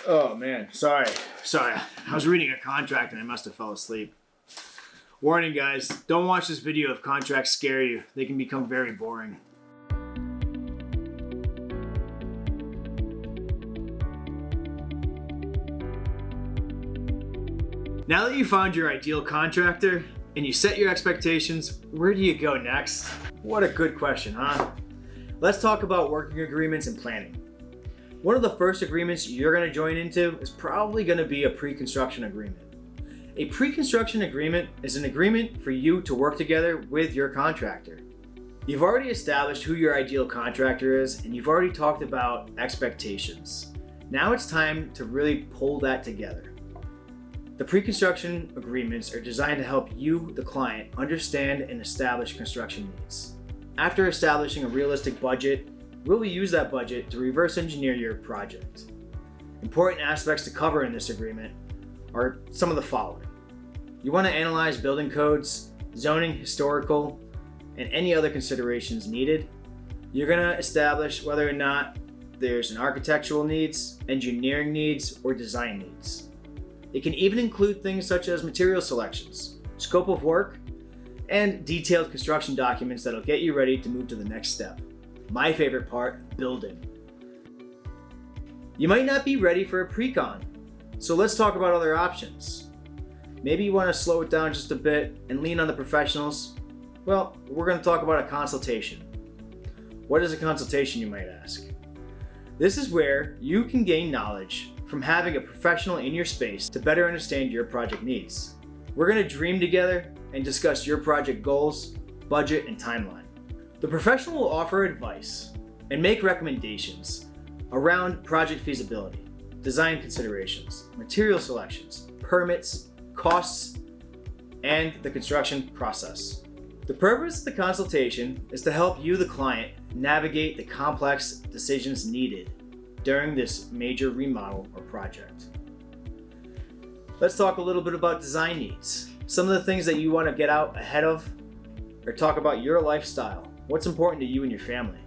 Oh man, sorry. I was reading a contract and I must have fell asleep. Warning guys, don't watch this video if contracts scare you. They can become very boring. Now that you found your ideal contractor and you set your expectations, where do you go next? What a good question, huh? Let's talk about working agreements and planning. One of the first agreements you're going to join into is probably going to be a pre-construction agreement. A pre-construction agreement is an agreement for you to work together with your contractor. You've already established who your ideal contractor is and you've already talked about expectations. Now it's time to really pull that together. The pre-construction agreements are designed to help you, the client, understand and establish construction needs. After establishing a realistic budget, we'll use that budget to reverse engineer your project. Important aspects to cover in this agreement are some of the following. You want to analyze building codes, zoning, historical, and any other considerations needed. You're going to establish whether or not there's an architectural needs, engineering needs, or design needs. It can even include things such as material selections, scope of work, and detailed construction documents that'll get you ready to move to the next step. My favorite part, building. You might not be ready for a pre-con, so let's talk about other options. Maybe you want to slow it down just a bit and lean on the professionals. Well, we're going to talk about a consultation. What is a consultation, you might ask? This is where you can gain knowledge from having a professional in your space to better understand your project needs. We're going to dream together and discuss your project goals, budget, and timeline. The professional will offer advice and make recommendations around project feasibility, design considerations, material selections, permits, costs, and the construction process. The purpose of the consultation is to help you, the client, navigate the complex decisions needed during this major remodel or project. Let's talk a little bit about design needs. Some of the things that you want to get out ahead of, or talk about your lifestyle. What's important to you and your family?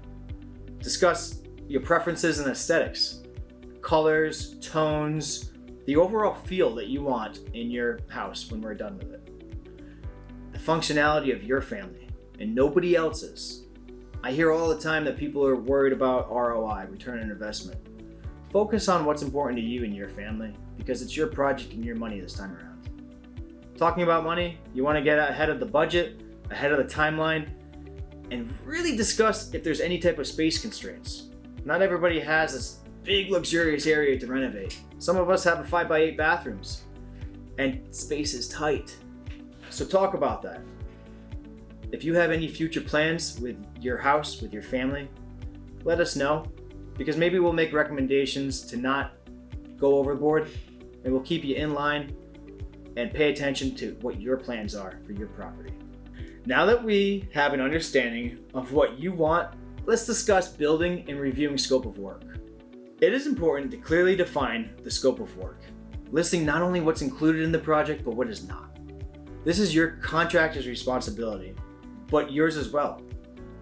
Discuss your preferences and aesthetics, colors, tones, the overall feel that you want in your house when we're done with it. The functionality of your family and nobody else's. I hear all the time that people are worried about ROI, return on investment. Focus on what's important to you and your family because it's your project and your money this time around. Talking about money, you want to get ahead of the budget, ahead of the timeline, and really discuss if there's any type of space constraints. Not everybody has this big luxurious area to renovate. Some of us have a 5x8 bathrooms and space is tight. So talk about that. If you have any future plans with your house, with your family, let us know because maybe we'll make recommendations to not go overboard and we'll keep you in line and pay attention to what your plans are for your property. Now that we have an understanding of what you want, let's discuss building and reviewing scope of work. It is important to clearly define the scope of work, listing not only what's included in the project, but what is not. This is your contractor's responsibility, but yours as well.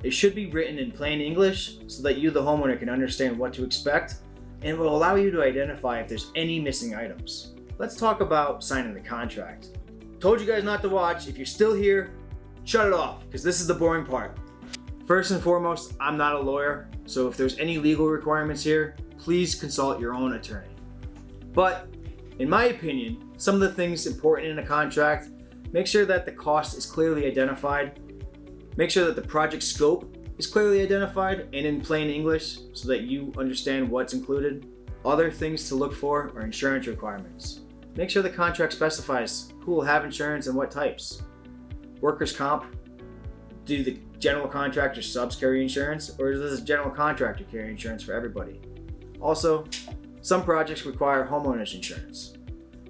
It should be written in plain English so that you, the homeowner, can understand what to expect and it will allow you to identify if there's any missing items. Let's talk about signing the contract. Told you guys not to watch. If you're still here, shut it off because this is the boring part. First and foremost, I'm not a lawyer, so if there's any legal requirements here, please consult your own attorney. But in my opinion, some of the things important in a contract, make sure that the cost is clearly identified. Make sure that the project scope is clearly identified and in plain English so that you understand what's included. Other things to look for are insurance requirements. Make sure the contract specifies who will have insurance and what types. Workers' comp, do the general contractor subs carry insurance or does the general contractor carry insurance for everybody? Also, some projects require homeowners insurance.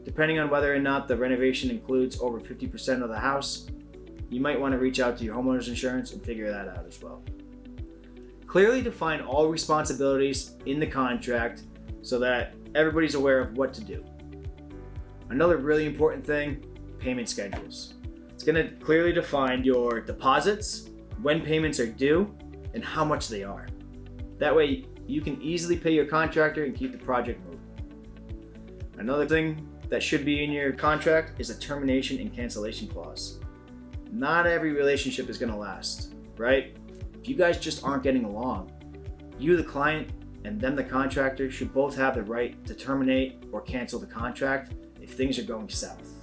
Depending on whether or not the renovation includes over 50% of the house, you might want to reach out to your homeowner's insurance and figure that out as well. Clearly define all responsibilities in the contract so that everybody's aware of what to do. Another really important thing, payment schedules. It's going to clearly define your deposits, when payments are due, and how much they are. That way you can easily pay your contractor and keep the project moving. Another thing that should be in your contract is a termination and cancellation clause. Not every relationship is going to last, right? If you guys just aren't getting along, you, the client, and them, the contractor, should both have the right to terminate or cancel the contract if things are going south.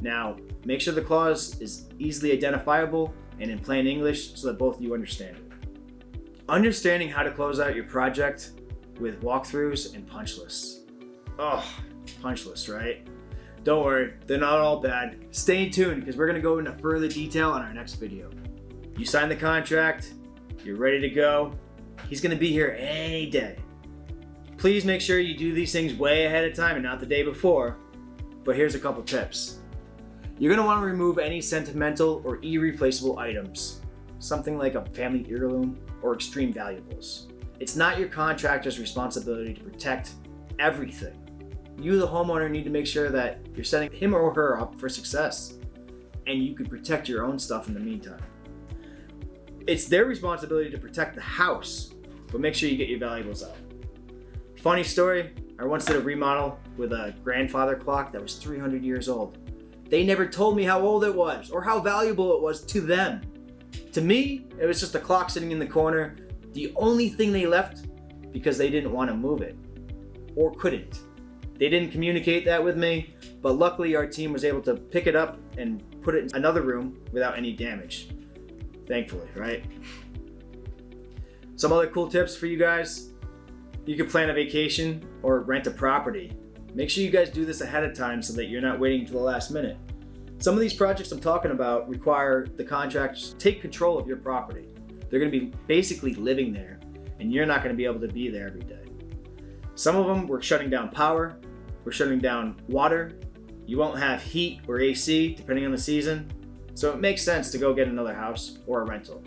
Now, make sure the clause is easily identifiable and in plain English so that both of you understand it. Understanding how to close out your project with walkthroughs and punch lists. Oh, punch lists, right? Don't worry, they're not all bad. Stay tuned because we're going to go into further detail on our next video. You sign the contract, you're ready to go. He's going to be here any day. Please make sure you do these things way ahead of time and not the day before. But here's a couple tips. You're going to want to remove any sentimental or irreplaceable items, something like a family heirloom or extreme valuables. It's not your contractor's responsibility to protect everything. You, the homeowner, need to make sure that you're setting him or her up for success, and you can protect your own stuff in the meantime. It's their responsibility to protect the house, but make sure you get your valuables out. Funny story, I once did a remodel with a grandfather clock that was 300 years old. They never told me how old it was or how valuable it was to them. To me, it was just a clock sitting in the corner, the only thing they left because they didn't want to move it or couldn't. They didn't communicate that with me, but luckily our team was able to pick it up and put it in another room without any damage. Thankfully, right? Some other cool tips for you guys. You can plan a vacation or rent a property. Make sure you guys do this ahead of time so that you're not waiting until the last minute. Some of these projects I'm talking about require the contractors to take control of your property. They're going to be basically living there, and you're not going to be able to be there every day. Some of them, we're shutting down power, we're shutting down water. You won't have heat or AC depending on the season. So it makes sense to go get another house or a rental.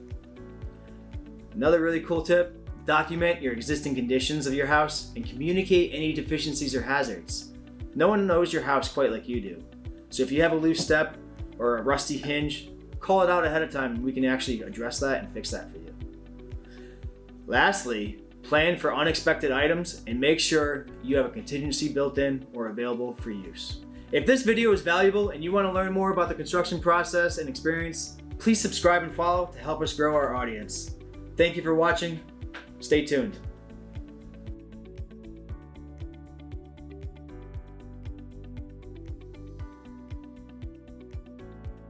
Another really cool tip, document your existing conditions of your house and communicate any deficiencies or hazards. No one knows your house quite like you do. So if you have a loose step or a rusty hinge, call it out ahead of time and we can actually address that and fix that for you. Lastly, plan for unexpected items and make sure you have a contingency built in or available for use. If this video is valuable and you want to learn more about the construction process and experience, please subscribe and follow to help us grow our audience. Thank you for watching. Stay tuned.